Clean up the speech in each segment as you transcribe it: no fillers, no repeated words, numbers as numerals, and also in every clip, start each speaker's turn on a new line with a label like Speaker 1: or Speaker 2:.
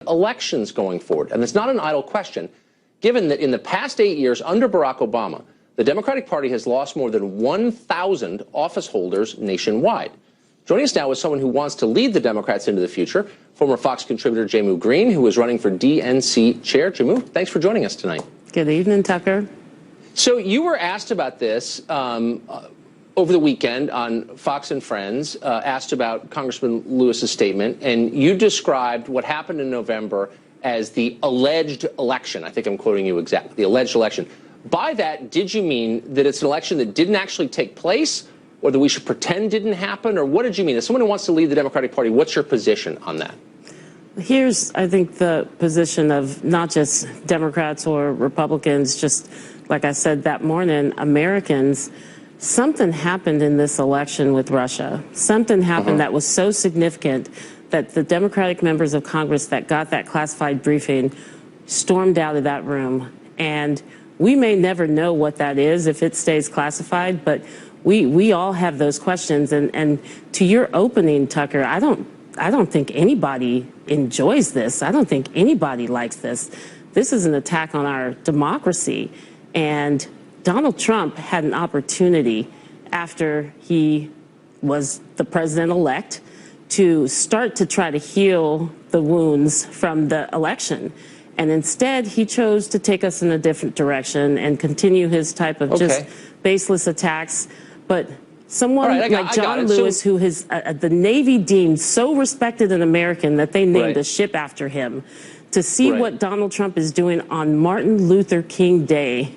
Speaker 1: elections going forward? And it's not an idle question, given that in the past 8 years under Barack Obama, the Democratic Party has lost more than 1,000 office holders nationwide. Joining us now is someone who wants to lead the Democrats into the future, former Fox contributor Jehmu Greene, who is running for DNC chair. Jehmu, thanks for joining us tonight.
Speaker 2: Good evening, Tucker.
Speaker 1: So you were asked about this over the weekend on Fox and Friends, asked about Congressman Lewis's statement, and you described what happened in November as the alleged election. I think I'm quoting you exactly, the alleged election. By that, did you mean that it's an election that didn't actually take place, or that we should pretend didn't happen, or what did you mean? As someone who wants to lead the Democratic Party, what's your position on that?
Speaker 2: Here's, I think, the position of not just Democrats or Republicans, just like I said that morning, Americans. Something happened in this election with Russia. Something happened that was so significant that the Democratic members of Congress that got that classified briefing stormed out of that room. And we may never know what that is if it stays classified, but we all have those questions. And to your opening, Tucker, I don't think anybody enjoys this. I don't think anybody likes this. This is an attack on our democracy. And Donald Trump had an opportunity after he was the president-elect to start to try to heal the wounds from the election. And instead, he chose to take us in a different direction and continue his type of just baseless attacks. But someone like John Lewis, who has the Navy deemed so respected an American that they named a ship after him, to see what Donald Trump is doing on Martin Luther King Day,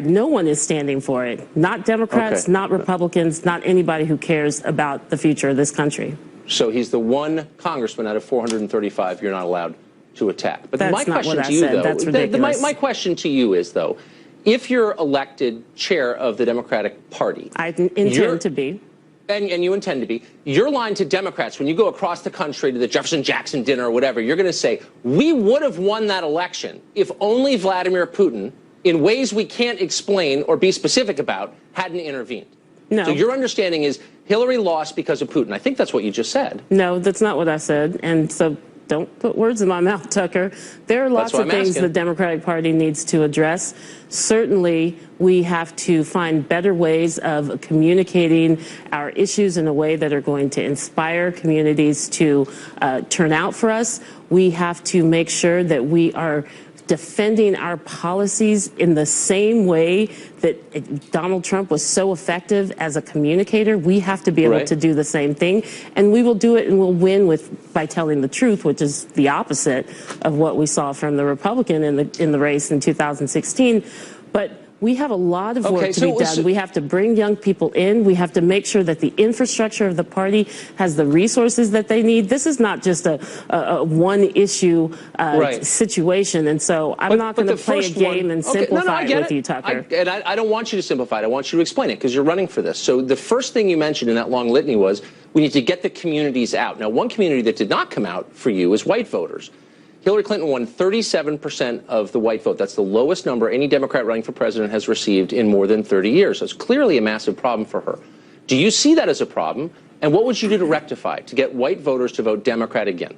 Speaker 2: no one is standing for it. Not Democrats, not Republicans, not anybody who cares about the future of this country.
Speaker 1: So he's the one congressman out of 435 you're not allowed to attack. But
Speaker 2: that's
Speaker 1: my question to you, though,
Speaker 2: that's ridiculous.
Speaker 1: My question to you is, though, if you're elected chair of the Democratic Party,
Speaker 2: I intend to be.
Speaker 1: And you intend to be, your line to Democrats when you go across the country to the Jefferson Jackson dinner or whatever, you're going to say, we would have won that election if only Vladimir Putin, in ways we can't explain or be specific about, hadn't intervened.
Speaker 2: No.
Speaker 1: So your understanding is Hillary lost because of Putin. I think that's what you just said.
Speaker 2: No, that's not what I said. And so don't put words in my mouth, Tucker. There are lots of things the Democratic Party needs to address. Certainly, we have to find better ways of communicating our issues in a way that are going to inspire communities to turn out for us. We have to make sure that we are defending our policies in the same way that Donald Trump was so effective as a communicator. We have to be able to do the same thing, and we will do it, and we'll win by telling the truth, which is the opposite of what we saw from the Republican in the race in 2016. But we have a lot of work to be done. We have to bring young people in. We have to make sure that the infrastructure of the party has the resources that they need. This is not just a one-issue situation. And so I'm not going to play a game and simplify it with you, Tucker.
Speaker 1: I don't want you to simplify it. I want you to explain it, because you're running for this. So the first thing you mentioned in that long litany was we need to get the communities out. Now, one community that did not come out for you is white voters. Hillary Clinton won 37% of the white vote. That's the lowest number any Democrat running for president has received in more than 30 years. So it's clearly a massive problem for her. Do you see that as a problem? And what would you do to rectify it, to get white voters to vote Democrat again?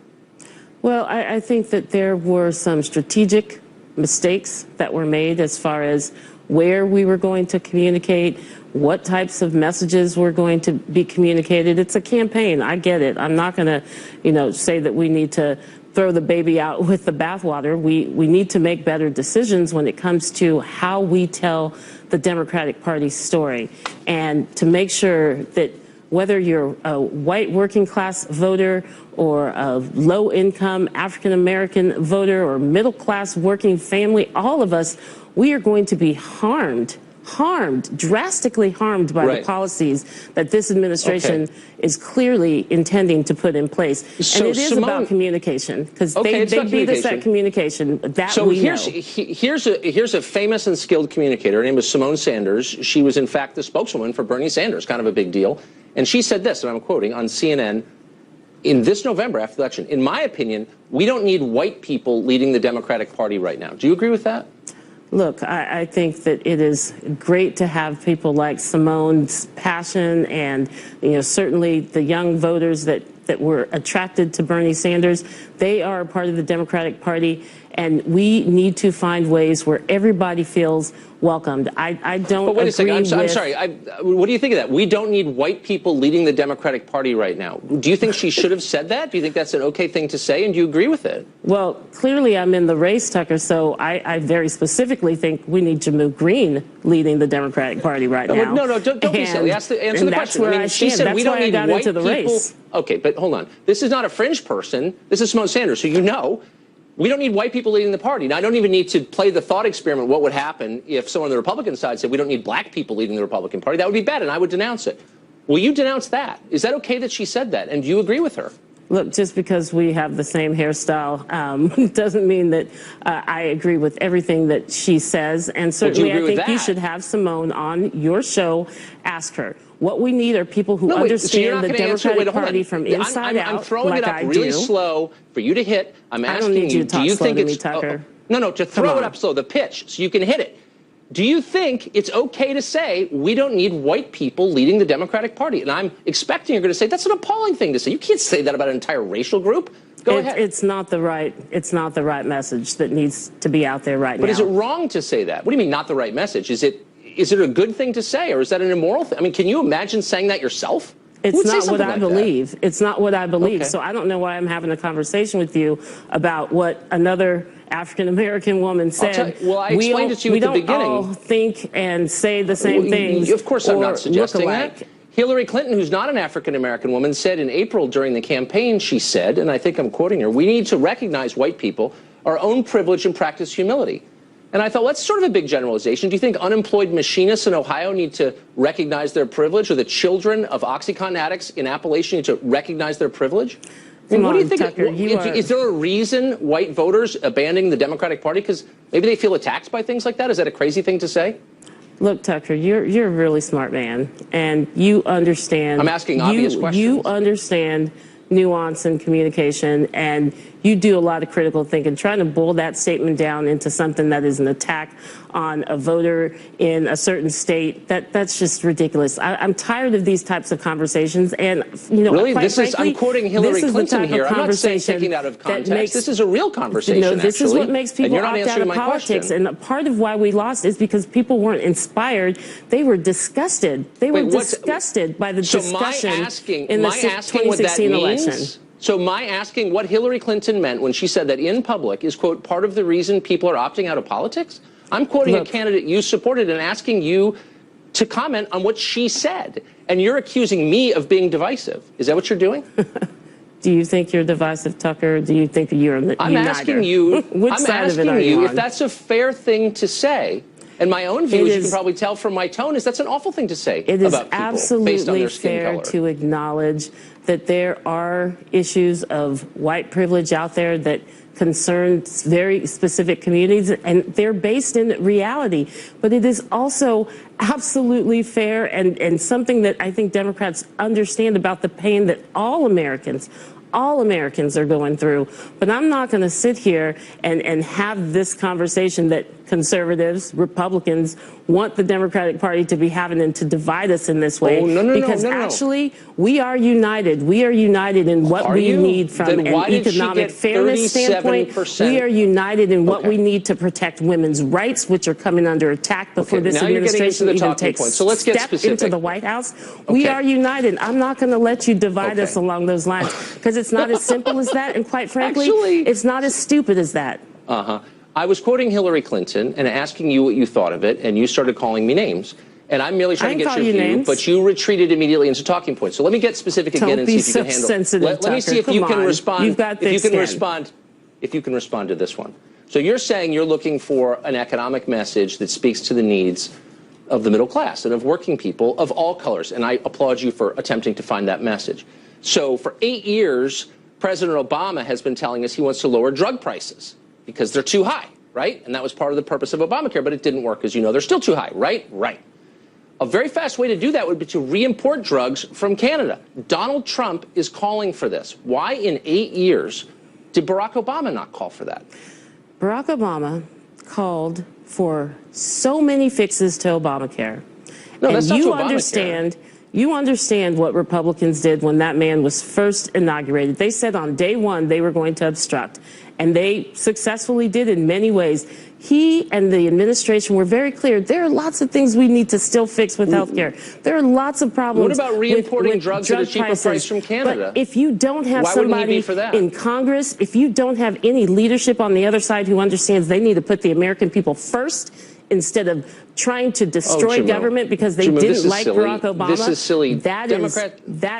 Speaker 2: Well, I think that there were some strategic mistakes that were made as far as where we were going to communicate, what types of messages were going to be communicated. It's a campaign. I get it. I'm not going to, say that we need to throw the baby out with the bathwater. We need to make better decisions when it comes to how we tell the Democratic Party's story, and to make sure that whether you're a white working class voter or a low income African American voter or middle class working family, all of us, we are going to be harmed, drastically harmed by the policies that this administration is clearly intending to put in place. And it is about communication, because they beat us at communication. That we know.
Speaker 1: Here's a famous and skilled communicator. Her name is Simone Sanders. She was, in fact, the spokeswoman for Bernie Sanders, kind of a big deal. And she said this, and I'm quoting, on CNN, in this November after the election, in my opinion, we don't need white people leading the Democratic Party right now. Do you agree with that?
Speaker 2: Look, I think that it is great to have people like Simone's passion, and certainly the young voters that that were attracted to Bernie Sanders. They are a part of the Democratic Party, and we need to find ways where everybody feels welcomed. I don't
Speaker 1: But wait a second.
Speaker 2: agree
Speaker 1: I'm sorry. What do you think of that? We don't need white people leading the Democratic Party right now. Do you think she should have said that? Do you think that's an okay thing to say? And do you agree with it?
Speaker 2: Well, clearly I'm in the race, Tucker, so I very specifically think we need Jehmu Greene leading the Democratic Party right now.
Speaker 1: No, don't be silly. Answer the question.
Speaker 2: Where
Speaker 1: she said
Speaker 2: that's
Speaker 1: we don't need white people.
Speaker 2: Race.
Speaker 1: Okay, but hold on. This is not a fringe person. This is Simone Sanders, who you know. We don't need white people leading the party. Now, I don't even need to play the thought experiment what would happen if someone on the Republican side said we don't need black people leading the Republican Party. That would be bad, and I would denounce it. Will you denounce that? Is that okay that she said that? And do you agree with her?
Speaker 2: Look, just because we have the same hairstyle doesn't mean that I agree with everything that she says. And certainly I think you should have Simone on your show. Ask her. What we need are people who understand the Democratic Party from inside out.
Speaker 1: I'm throwing it up really slow for you to hit. I'm asking you, do you think it's
Speaker 2: Tucker?
Speaker 1: No, to throw it up slow, the pitch, so you can hit it. Do you think it's okay to say we don't need white people leading the Democratic Party? And I'm expecting you're going to say that's an appalling thing to say. You can't say that about an entire racial group. Go ahead.
Speaker 2: It's not the right message that needs to be out there right now.
Speaker 1: But is it wrong to say that? What do you mean not the right message? Is it a good thing to say, or is that an immoral thing? I mean, can you imagine saying that yourself?
Speaker 2: It's not what I believe. It's not what I believe.
Speaker 1: Okay.
Speaker 2: So I don't know why I'm having a conversation with you about what another African-American woman said.
Speaker 1: Well, I explained it to you at the beginning.
Speaker 2: We don't all think and say the same things.
Speaker 1: Of course I'm not suggesting
Speaker 2: that.
Speaker 1: Hillary Clinton, who's not an African-American woman, said in April during the campaign, she said, and I think I'm quoting her, we need to recognize white people, our own privilege, and practice humility. And I thought, well, that's sort of a big generalization. Do you think unemployed machinists in Ohio need to recognize their privilege, or the children of OxyContin addicts in Appalachia need to recognize their privilege? I mean, what do you think?
Speaker 2: Tucker,
Speaker 1: is there a reason white voters abandoning the Democratic Party because maybe they feel attacked by things like that? Is that a crazy thing to say?
Speaker 2: Look, Tucker, you're a really smart man, and you understand.
Speaker 1: I'm asking obvious questions.
Speaker 2: You understand nuance and communication, and you do a lot of critical thinking. Trying to boil that statement down into something that is an attack on a voter in a certain state, that's just ridiculous. I'm tired of these types of conversations, and
Speaker 1: really,
Speaker 2: frankly,
Speaker 1: I'm quoting Hillary Clinton here. I'm not saying taking out of context. This is a real conversation.
Speaker 2: This is what makes people opt out of politics,
Speaker 1: question.
Speaker 2: and part of why we lost is because people weren't inspired. They were disgusted. They were disgusted by the discussion in the 2016 election.
Speaker 1: So my asking what Hillary Clinton meant when she said that in public is, quote, part of the reason people are opting out of politics? I'm quoting a candidate you supported and asking you to comment on what she said. And you're accusing me of being divisive. Is that what you're doing?
Speaker 2: Do you think you're divisive, Tucker? Do you think you're a
Speaker 1: I'm asking you,
Speaker 2: Which side of it are you on?
Speaker 1: If that's a fair thing to say. And my own view, as you can probably tell from my tone, is that's an awful thing to say about people based on their skin color. It is absolutely fair
Speaker 2: to acknowledge that there are issues of white privilege out there that concern very specific communities, and they're based in reality. But it is also absolutely fair and something that I think Democrats understand about the pain that all Americans are going through. But I'm not going to sit here and have this conversation that conservatives, Republicans want the Democratic Party to be having and to divide us in this way. Because actually, we are united. We are united in what we need from an economic fairness standpoint. We are united in what we need to protect women's rights, which are coming under attack before this administration even takes step into the White House. We are united. I'm not going to let you divide us along those lines, because it's not as simple as that, and quite frankly, it's not as stupid as that.
Speaker 1: I was quoting Hillary Clinton and asking you what you thought of it, and you started calling me names. And I'm merely trying to get your view, but you retreated immediately into talking points. So let me get specific again and see if you can handle it. Let me see if you can respond. If you can respond to this one. So you're saying you're looking for an economic message that speaks to the needs of the middle class and of working people of all colors. And I applaud you for attempting to find that message. So for 8 years, President Obama has been telling us he wants to lower drug prices because they're too high, right? And that was part of the purpose of Obamacare, but it didn't work, as you know. They're still too high, right? Right. A very fast way to do that would be to re-import drugs from Canada. Donald Trump is calling for this. Why in 8 years did Barack Obama not call for that?
Speaker 2: Barack Obama called for so many fixes to Obamacare.
Speaker 1: No, that's not to Obamacare.
Speaker 2: You understand what Republicans did when that man was first inaugurated. They said on day one they were going to obstruct, and they successfully did in many ways. He and the administration were very clear. There are lots of things we need to still fix with health care. There are lots of problems.
Speaker 1: What about re-importing drugs at a cheaper
Speaker 2: prices.
Speaker 1: price from Canada?
Speaker 2: But if you don't have somebody in Congress, if you don't have any leadership on the other side who understands they need to put the American people first instead of trying to destroy government because they didn't like Barack Obama,
Speaker 1: this is silly.
Speaker 2: That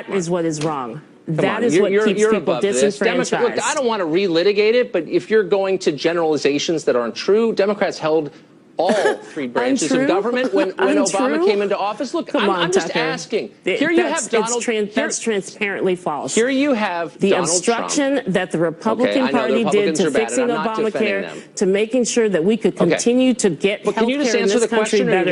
Speaker 2: is what is wrong. That is what keeps people disenfranchised.
Speaker 1: Look, I don't want to relitigate it, but if you're going to generalizations that aren't true, Democrats held all three branches of government when Obama came into office. Look, I'm just asking. Here you have Donald Trump.
Speaker 2: That's transparently false.
Speaker 1: Here you have
Speaker 2: the obstruction that the Republican Party did to fixing Obamacare, to making sure that we could continue to get health care in this country better,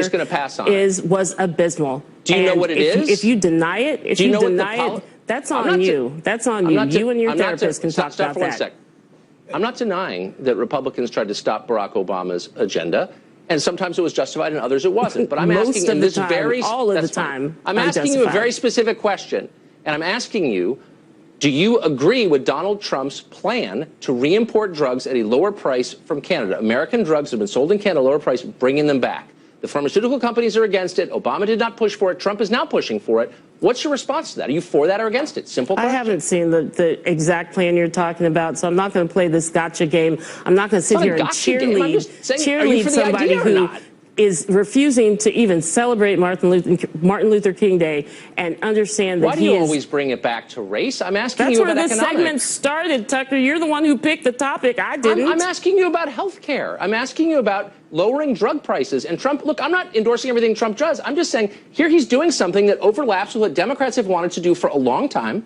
Speaker 2: was abysmal.
Speaker 1: Do you know what it is?
Speaker 2: If you deny it, that's on you. That's on you. You and your therapist can talk about that.
Speaker 1: I'm not denying that Republicans tried to stop Barack Obama's agenda. And sometimes it was justified and others it wasn't. But I'm asking in this very I'm asking you a very specific question. And I'm asking you, do you agree with Donald Trump's plan to re-import drugs at a lower price from Canada? American drugs have been sold in Canada at a lower price, bringing them back. The pharmaceutical companies are against it. Obama did not push for it. Trump is now pushing for it. What's your response to that? Are you for that or against it? Simple question.
Speaker 2: I haven't seen the exact plan you're talking about, so I'm not going to play this gotcha game. I'm not going to sit here and cheerlead somebody who is refusing to even celebrate Martin Luther King Day and understand that
Speaker 1: Why do you always bring it back to race? I'm asking you about economics.
Speaker 2: That's where this segment started, Tucker. You're the one who picked the topic. I didn't.
Speaker 1: I'm asking you about health care. I'm asking you about lowering drug prices. And Trump, look, I'm not endorsing everything Trump does. I'm just saying here he's doing something that overlaps with what Democrats have wanted to do for a long time,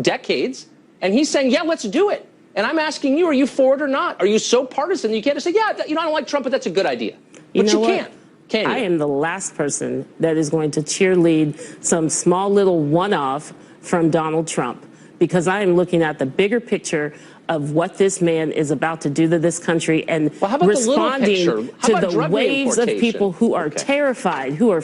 Speaker 1: decades. And he's saying, yeah, let's do it. And I'm asking you, are you for it or not? Are you so partisan that you can't just say, yeah, I don't like Trump, but that's a good idea? But you can't. Can you?
Speaker 2: I am the last person that is going to cheerlead some small little one-off from Donald Trump, because I am looking at the bigger picture of what this man is about to do to this country and responding to the waves of people who are terrified, who are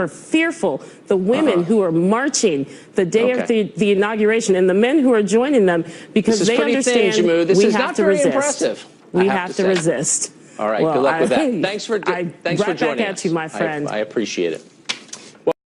Speaker 2: fearful, the women who are marching the day of the inauguration, and the men who are joining them because they understand we have to resist. We have to resist.
Speaker 1: All right, good luck with that. Thanks for joining us.
Speaker 2: Back at you, my friend.
Speaker 1: I appreciate it.